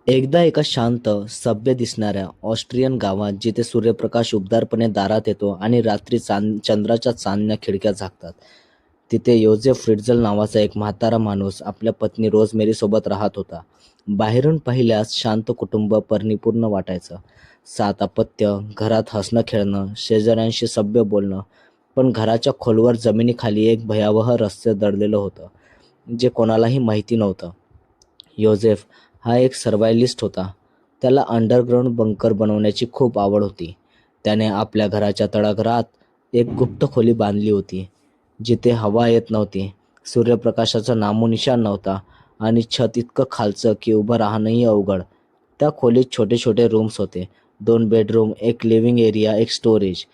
एकदा एका शांत, सभ्य दिसणाऱ्या ऑस्ट्रियन गावात जिथे सूर्यप्रकाश उबदारपणे दारात येतो आणि रात्री चंद्राच्या चांदण्या खिडक्या झाकतात, तिथे योझेफ फ्रिट्झल नावाचा एक म्हातारा माणूस आपल्या पत्नी रोझमेरीसोबत राहत होता. बाहेरून पाहिल्यास शांत कुटुंब परिपूर्ण वाटायचं. 7 अपत्य, घरात हसणं खेळणं, शेजाऱ्यांशी सभ्य बोलणं. पण घराच्या खोलवर जमिनीखाली एक भयावह रहस्य दडलेलं होतं, जे कोणालाही माहिती नव्हतं. योझेफ हा एक सर्व्हायलिस्ट होता. त्याला अंडरग्राऊंड बंकर बनवण्याची खूप आवड होती. त्याने आपल्या घराच्या तळागाळात एक गुप्त खोली बांधली होती, जिथे हवा येत नव्हती, सूर्यप्रकाशाचा नामोनिशाण नव्हता आणि छत इतकं खालचं की उभं राहणंही अवघड. त्या खोलीत छोटे छोटे रूम्स होते, 2 बेडरूम, एक लिव्हिंग एरिया, एक स्टोरेज.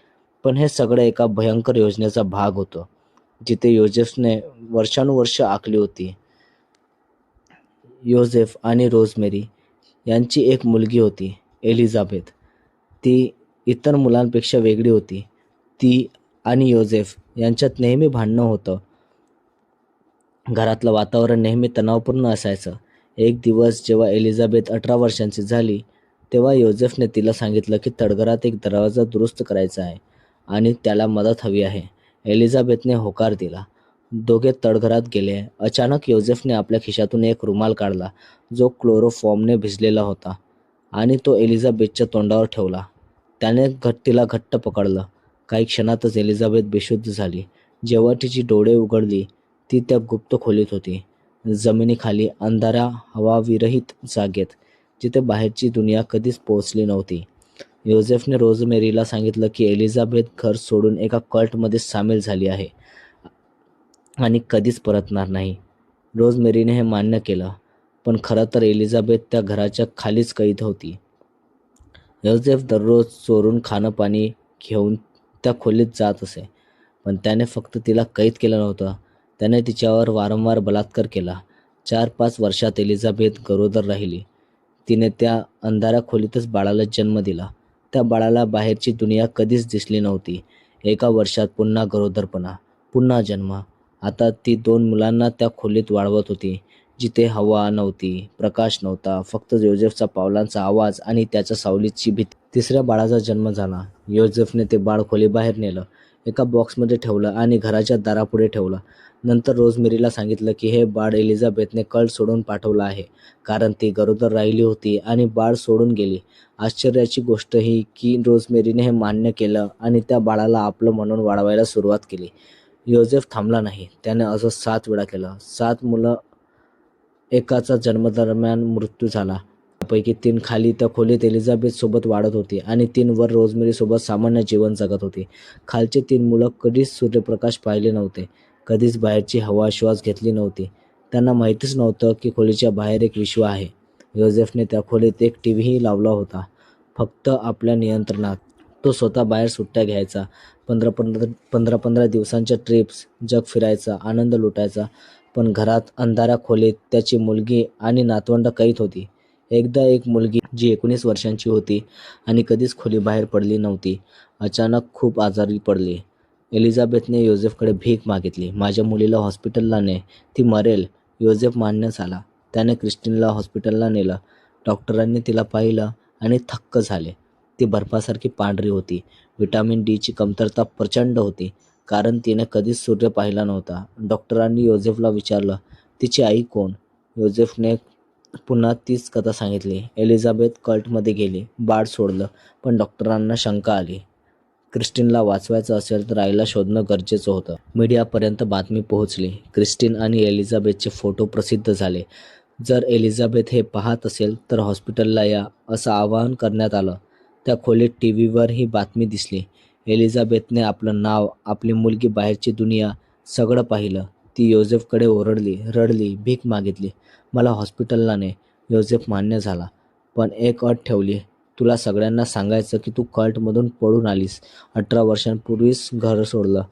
पण हे सगळं एका भयंकर योजनेचा भाग होतं, जिथे योझेफने वर्षानुवर्ष आखली होती. योझेफ आणि रोझमेरी यांची एक मुलगी होती, एलिझाबेथ. ती इतर मुलांपेक्षा वेगळी होती. ती आणि योझेफ यांच्यात नेहमी भांडणं होतं. घरातलं वातावरण नेहमी तणावपूर्ण असायचं. एक दिवस जेव्हा एलिझाबेथ 18 वर्षांची झाली, तेव्हा योझेफने तिला सांगितलं की तळघरात एक दरवाजा दुरुस्त करायचा आहे आणि त्याला मदत हवी आहे. एलिझाबेथने होकार दिला. दोघे तळघरात गेले. अचानक योझेफने आपल्या खिशातून एक रुमाल काढला, जो क्लोरोफॉर्मने भिजलेला होता, आणि तो एलिझाबेथच्या तोंडावर ठेवला. त्याने तिला घट्ट पकडलं. काही क्षणातच एलिझाबेथ बेशुद्ध झाली. जेव्हा तिची डोळे उघडली, ती त्या गुप्त खोलीत होती, जमिनीखाली अंधाऱ्या हवाविरहित जागेत, जिथे बाहेरची दुनिया कधीच पोहोचली नव्हती. योझेफने रोझमेरीला सांगितलं की एलिझाबेथ घर सोडून एका कल्टमध्ये सामील झाली आहे आणि कधीच परतणार नाही. रोझमेरीने हे मान्य केलं, पण खरं तर एलिझाबेथ त्या घराच्या खालीच कैद होती. योझेफ दररोज चोरून खाणं-पाणी घेऊन त्या खोलीत जात असे, पण त्याने फक्त तिला कैद केलं नव्हतं, त्याने तिच्यावर वारंवार बलात्कार केला. 4-5 वर्षात एलिझाबेथ गरोदर राहिली. तिने त्या अंधाऱ्या खोलीतच बाळाला जन्म दिला. त्या बाळाला बाहेरची दुनिया कधीच दिसली नव्हती. एका वर्षात पुन्हा गरोदरपणा, पुन्हा जन्म. आता ती 2 मुलांना त्या खोलीत वाढवत होती, जिथे हवा नव्हती, प्रकाश नव्हता, फक्त योझेफचा पावलांचा आवाज आणि त्याच्या सावलीची भीती. 3ऱ्या बाळाचा जन्म झाला. योझेफने ते बाळ खोलीबाहेर नेलं, एका बॉक्समध्ये ठेवलं आणि घराच्या दारापुढे ठेवलं. नंतर रोझमेरीला सांगितलं की हे बाळ एलिझाबेथने कल्ट सोडून पाठवलं आहे, कारण ती गरोदर राहिली होती आणि बाळ सोडून गेली. आश्चर्याची गोष्ट ही की रोझमेरीने हे मान्य केलं आणि त्या बाळाला आपलं म्हणून वाढवायला सुरुवात केली. योझेफ थांबला नाही. त्याने असं 7 वेळा केलं. 7 मुलं. एकाचा जन्मादरम्यान मृत्यू झाला. त्यापैकी 3 खाली त्या खोलीत एलिझाबेथसोबत वाढत होती आणि 3 वर रोझमेरीसोबत सामान्य जीवन जगत होती. खालची 3 मुलं कधीच सूर्यप्रकाश पाहिले नव्हते, कधीच बाहेरची हवा श्वास घेतली नव्हती. त्यांना माहितीच नव्हतं की खोलीच्या बाहेर एक विश्व आहे. योझेफने त्या खोलीत एक टीव्हीही लावला होता, फक्त आपल्या नियंत्रणात. तो स्वतः बाहेर सुट्ट्या घ्यायचा, 15-15 दिवसांच्या ट्रिप्स, जग फिरायचा, आनंद लुटायचा. पण घरात अंधाऱ्या खोलीत त्याची मुलगी आणि नातवंड कैद होती. एकदा एक मुलगी, जी 19 वर्षांची होती आणि कधीच खोलीबाहेर पडली नव्हती, अचानक खूप आजारी पडली. एलिझाबेथने योझेफकडे भीक मागितली, माझ्या मुलीला हॉस्पिटलला ने, ती मरेल. योझेफ मान्य झाला. त्याने क्रिस्टिनला हॉस्पिटलला नेलं. डॉक्टरांनी तिला पाहिलं आणि थक्क झाले. ती बर्फासारखी पांढरी होती. व्हिटॅमिन डीची कमतरता प्रचंड होती, कारण तिने कधीच सूर्य पाहिला नव्हता. डॉक्टरांनी योझेफला विचारलं, तिची आई कोण? योझेफने पुन्हा तीच कथा सांगितली. एलिझाबेथ कल्टमध्ये गेली, बाळ सोडलं, पण डॉक्टरांना शंका आली. क्रिस्टिनला वाचवायचं असेल तर आईला शोधणं गरजेचं होतं. मीडियापर्यंत बातमी पोहोचली. क्रिस्टिन आणि एलिझाबेथचे फोटो प्रसिद्ध झाले. जर एलिझाबेथ हे पाहत असेल तर हॉस्पिटलला या, असं आवाहन करण्यात आलं. त्या खोलीत टीव्हीवर ही बातमी दिसली. एलिझाबेथने आपलं नाव, आपली मुलगी, बाहेरची दुनिया सगळं पाहिलं. ती योझेफकडे ओरडली, रडली, भीक मागितली, मला हॉस्पिटलला ने. योझेफ मान्य झाला, पण एक अट ठेवली, तुला सगळ्यांना सांगायचं की तू कल्टमधून पळून आलीस, 18 वर्षांपूर्वीच घर सोडलं.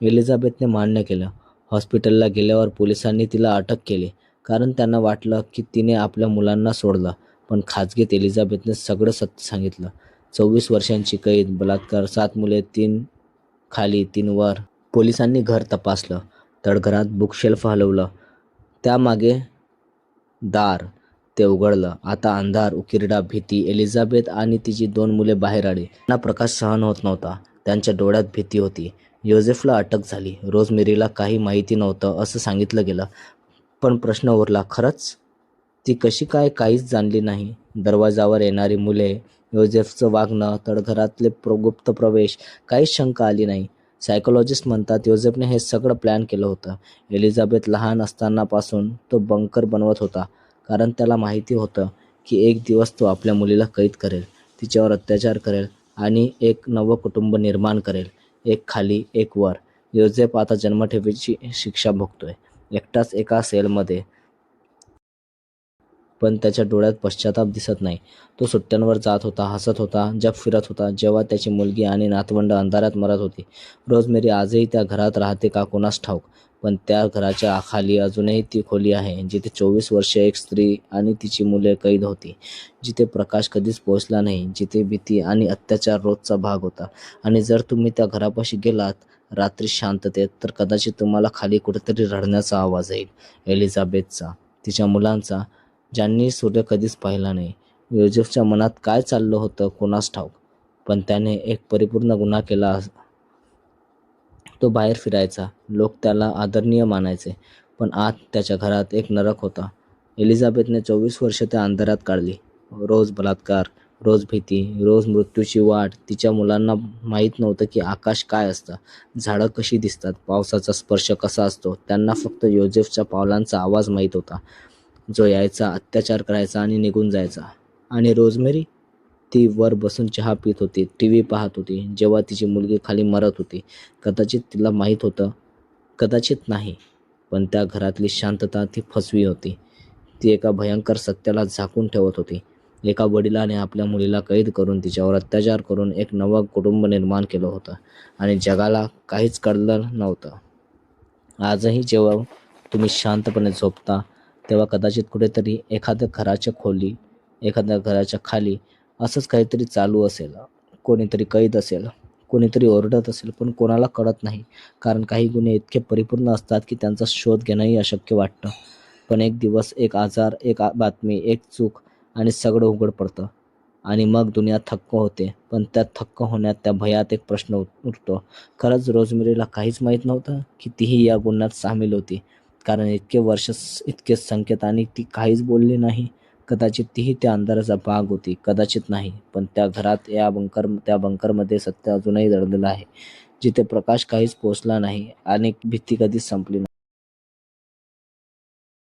एलिझाबेथने मान्य केलं. हॉस्पिटलला गेल्यावर पोलिसांनी तिला अटक केली, कारण त्यांना वाटलं की तिने आपल्या मुलांना सोडलं. पण खाजगीत एलिझाबेथने सगळं सत्य सांगितलं. 24 वर्षांची कैद, बलात्कार, 7 मुले, 3 खाली 3 वर. पोलिसांनी घर तपासलं, तळघरात बुकशेल्फ हलवलं, त्यामागे दार, ते उघडलं. आता अंधार, उकिरडा, भीती. एलिझाबेथ आणि तिची 2 मुले बाहेर आली. त्यांना प्रकाश सहन होत नव्हता. त्यांच्या डोळ्यात भीती होती. योझेफला अटक झाली. रोझमेरीला काही माहिती नव्हतं असं सांगितलं गेलं. पण प्रश्न उरला, खरंच? ती कशी काय काहीच जाणली नाही? दरवाजावर येणारी मुले, योझेफचं वागणं, तळघरातले गुप्त प्रवेश, काहीच शंका आली नाही. सायकोलॉजिस्ट म्हणतात योझेफने हे सगळं प्लॅन केलं होतं. एलिझाबेथ लहान असतानापासून तो बंकर बनवत होता. कारण त्याला माहिती होतं की एक दिवस तो आपल्या मुलीला कैद करेल, तिच्यावर अत्याचार करेल आणि एक नवं कुटुंब निर्माण करेल. एक खाली, एक वर. योझेफ आता जन्मठेपेची शिक्षा भोगतोय, एकटाच एका सेलमध्ये. पण त्याच्या डोळ्यात पश्चाताप दिसत नाही. तो सुट्ट्यांवर जात होता, हसत होता, जग फिरत होता, जेव्हा त्याची मुलगी आणि नातवंड अंधारात मरत होती. रोझमेरी आजही त्या घरात राहते का कोणास ठाऊक, पण त्या घराच्या खाली अजूनही ती खोली आहे, जिथे 24 वर्षे एक स्त्री आणि तिची मुले कैद होती, जिथे प्रकाश कधीच पोहोचला नाही, जिथे भीती आणि अत्याचार रोजचा भाग होता. आणि जर तुम्ही त्या घरापाशी गेलात रात्री शांततेत, तर कदाचित तुम्हाला खाली कुठेतरी रडण्याचा आवाज येईल. एलिझाबेथचा, तिच्या मुलांचा, ज्यांनी सूर्य कधीच पाहिला नाही. योझेफच्या मनात काय चाललं होतं कोणास ठाऊक, पण त्याने एक परिपूर्ण गुन्हा केला. तो बाहेर फिरायचा, लोक त्याला आदरणीय मानायचे, पण आत त्याच्या घरात एक नरक होता. एलिझाबेथने 24 वर्ष त्या अंधारात काढली. रोज बलात्कार, रोज भीती, रोज मृत्यूची वाट. तिच्या मुलांना माहीत नव्हतं की आकाश काय असतं, झाडं कशी दिसतात, पावसाचा स्पर्श कसा असतो. त्यांना फक्त योझेफच्या पावलांचा आवाज माहीत होता, जो यायचा, अत्याचार करायचा आणि निघून जायचा. आणि रोझमेरी? ती वर बसून चहा पीत होती, टीव्ही पाहत होती, जेव्हा तिची मुलगी खाली मरत होती. कदाचित तिला माहीत होतं, कदाचित नाही, पण त्या घरातली शांतता ती फसवी होती. ती एका भयंकर सत्याला झाकून ठेवत होती. एका वडिलाने आपल्या मुलीला कैद करून, तिच्यावर अत्याचार करून एक नवं कुटुंब निर्माण केलं होतं आणि जगाला काहीच कळलं नव्हतं. आजही जेव्हा तुम्ही शांतपणे झोपता, तेव्हा कदाचित कुठेतरी एखाद्या घराच्या खाली असंच काहीतरी चालू असेल. कोणीतरी कैद असेल, कोणीतरी ओरडत असेल, पण कोणाला कळत नाही. कारण काही गुन्हे इतके परिपूर्ण असतात की त्यांचा शोध घेणंही अशक्य वाटतं. पण एक दिवस, एक आजार, एक बातमी, एक चूक आणि सगळं उघड पडतं. आणि मग दुनिया थक्क होते. पण त्या थक्क होण्यात, त्या भयात एक प्रश्न उठतो. खरंच रोझमेरीला काहीच माहीत नव्हतं की तीही या गुन्ह्यात सामील होती? कारण इतके वर्ष, इतके संकेत आणि ती काहीच बोलली नाही. कदाचित तीही त्या अंधाराचा भाग होती, कदाचित नाही. पण त्या घरात, त्या बंकरमध्ये सत्य अजूनही दडलेलं आहे, जिथे प्रकाश काहीच पोचला नाही आणि भीती कधीच संपली नाही.